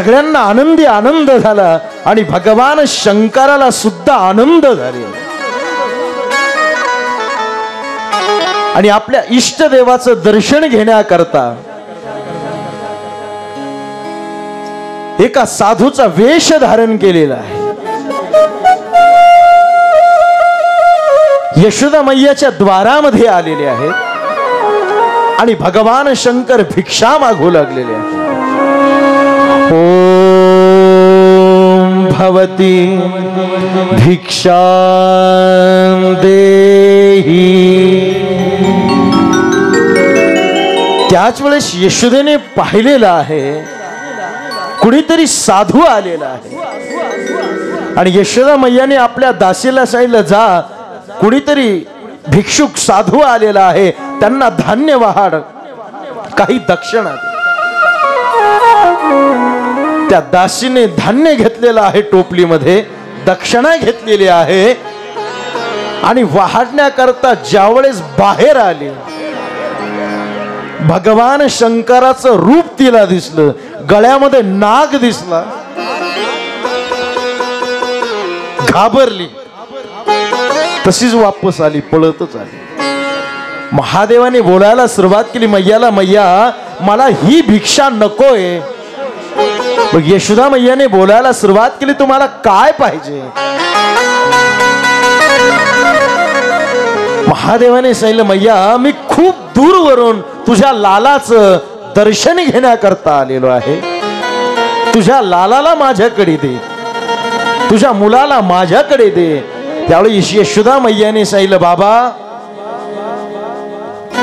सगळ्यांना आनंदी आनंद झाला आणि भगवान शंकराला सुद्धा आनंद झाले आणि आपल्या इष्टदेवाचं दर्शन घेण्याकरता एका साधूचा वेश धारण केलेला आहे. यशोदा मैयाच्या द्वारामध्ये आलेले आहेत आणि भगवान शंकर भिक्षा मागू लागलेले आहेत. ओम भवती भिक्षा देही. त्याच वेळेस यशोदेने पाहिलेलं आहे कुणीतरी साधू आलेला आहे आणि यशोदा मैयाने आपल्या दासीला सांगितलं, जा कुणीतरी भिक्षुक साधू आलेला आहे, त्यांना धान्य वाढ, काही दक्षिणा दे. त्या दासीने धान्य घेतलेलं आहे, टोपलीमध्ये दक्षिणा घेतलेली आहे आणि वाढण्याकरता ज्यावेळेस बाहेर आले भगवान शंकराचं रूप तिला दिसलं, गळ्यामध्ये नाग दिसला, घाबरली, तशीच वापस आली, पळतच आली. महादेवाने बोलायला सुरुवात केली मैयाला, मैया मला ही भिक्षा नकोय. मग यशोदा मैयाने बोलायला सुरुवात केली, तुम्हाला काय पाहिजे? महादेवाने सांगितलं, मैया मी खूप दूरवरून तुझ्या लालाचं दर्शन घेण्याकरता आलेलो आहे, तुझ्या लालाला माझ्याकडे दे, तुझ्या मुलाला माझ्याकडे दे. त्यावेळी यशोदा मैयाने सांगितलं, बाबा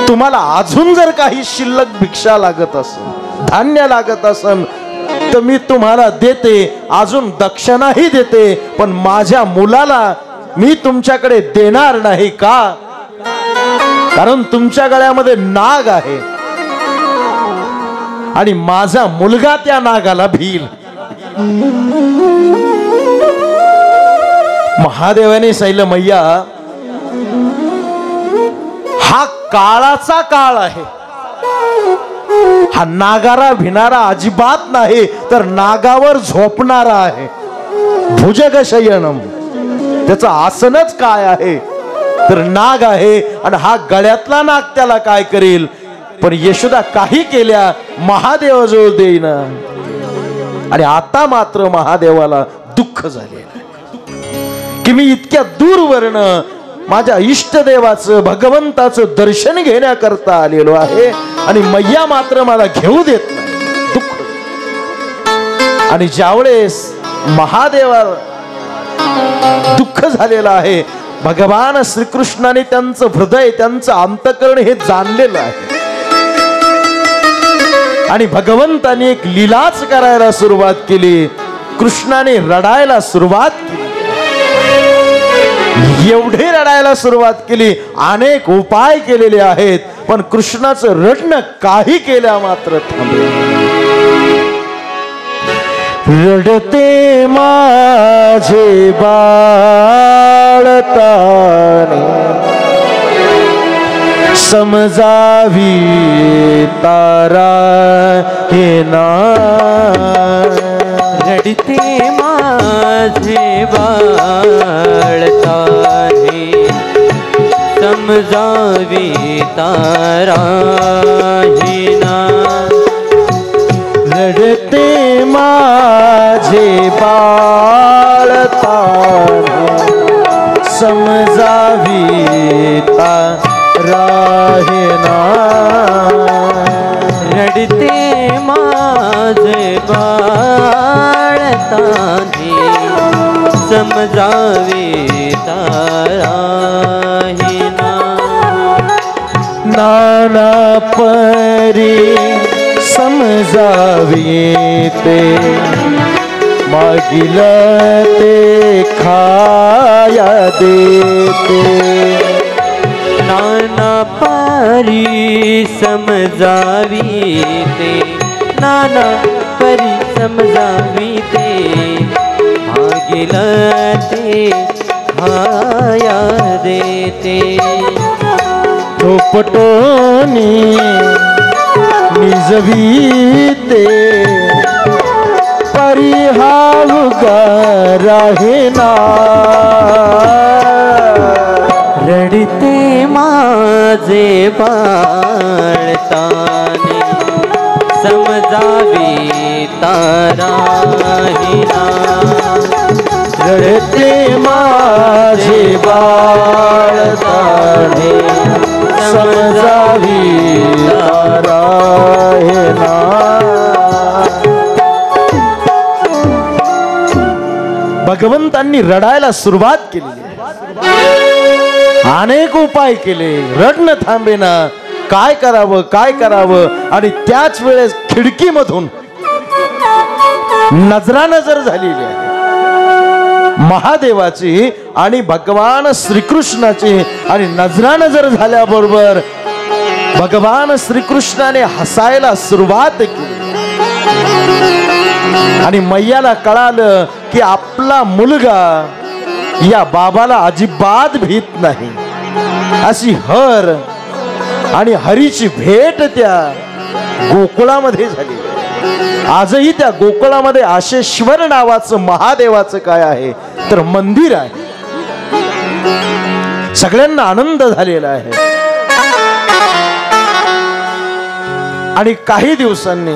तुम्हाला अजून जर काही शिल्लक भिक्षा लागत असेल, धान्य लागत असेल तर मी तुम्हाला देते, अजून दक्षिणाही देते, पण माझ्या मुलाला मी तुमच्याकडे देणार नाही. का? कारण तुमच्या गळ्यामध्ये नाग आहे आणि माझा मुलगा त्या नागाला भील. महादेवाने सांगितलं, मैया हा काळाचा काळ आहे, हा नागारा भिणारा अजिबात नाही, तर नागावर झोपणारा आहे. भुजगशयनम, त्याचं आसनच काय आहे तर नाग आहे आणि हा गळ्यातला नाग त्याला काय करेल. पण यशोदा काही केल्या महादेवाजवळ देईना आणि आता मात्र महादेवाला दुःख झाले की मी इतक्या दूरवरनं माझ्या इष्टदेवाचं भगवंताचं दर्शन घेण्याकरता आलेलो आहे आणि मैया मात्र मला घेऊ देत नाही. दुःख. आणि ज्यावेळेस महादेवाला दुःख झालेलं आहे, भगवान श्रीकृष्णाने त्यांचं हृदय, त्यांचं अंतःकरण हे जाणलेलं आहे आणि भगवंताने एक लीलाच करायला सुरुवात केली. कृष्णाने रडायला सुरुवात केली, एवढे रडायला सुरुवात केली, अनेक उपाय केलेले आहेत, पण कृष्णाचं रडणं काही केल्या मात्र थांबले. रडते माझे बाळताने समजावी तारा हे ना. रडते माझे बाळताने समजावी तारा हे ना. रडते माझे बाळताने समजावी तारा हे ना. रडते माझे बाळताने समजावी तारा हे ना. नाना परी समजावी ते मागिल ते खाया देते. नाना परी समजावी ते, नाना परी समजावी ते मागिल ते खाया देते. थोपटोनी निजवीते हरी हावगा राहेना रडते माझे बाळताने समजावी ताराहिना रडते माझे बाळताने समजावी ताराहेना भगवंतांनी रडायला सुरुवात केली अनेक उपाय केले रडणं थांबेना काय करावं आणि त्याच वेळेस खिडकीमधून नजरानजर झालेली आहे महादेवाची आणि भगवान श्रीकृष्णाची आणि नजरानजर झाल्याबरोबर भगवान श्रीकृष्णाने हसायला सुरुवात केली आणि मैयाला कळालं की आपला मुलगा या बाबाला अजिबात भीत नाही अशी हर आणि हरीची भेट त्या गोकुळामध्ये झाली आजही त्या गोकुळामध्ये आशेश्वर नावाचं महादेवाचं काय आहे तर मंदिर आहे सगळ्यांना आनंद झालेला आहे आणि काही दिवसांनी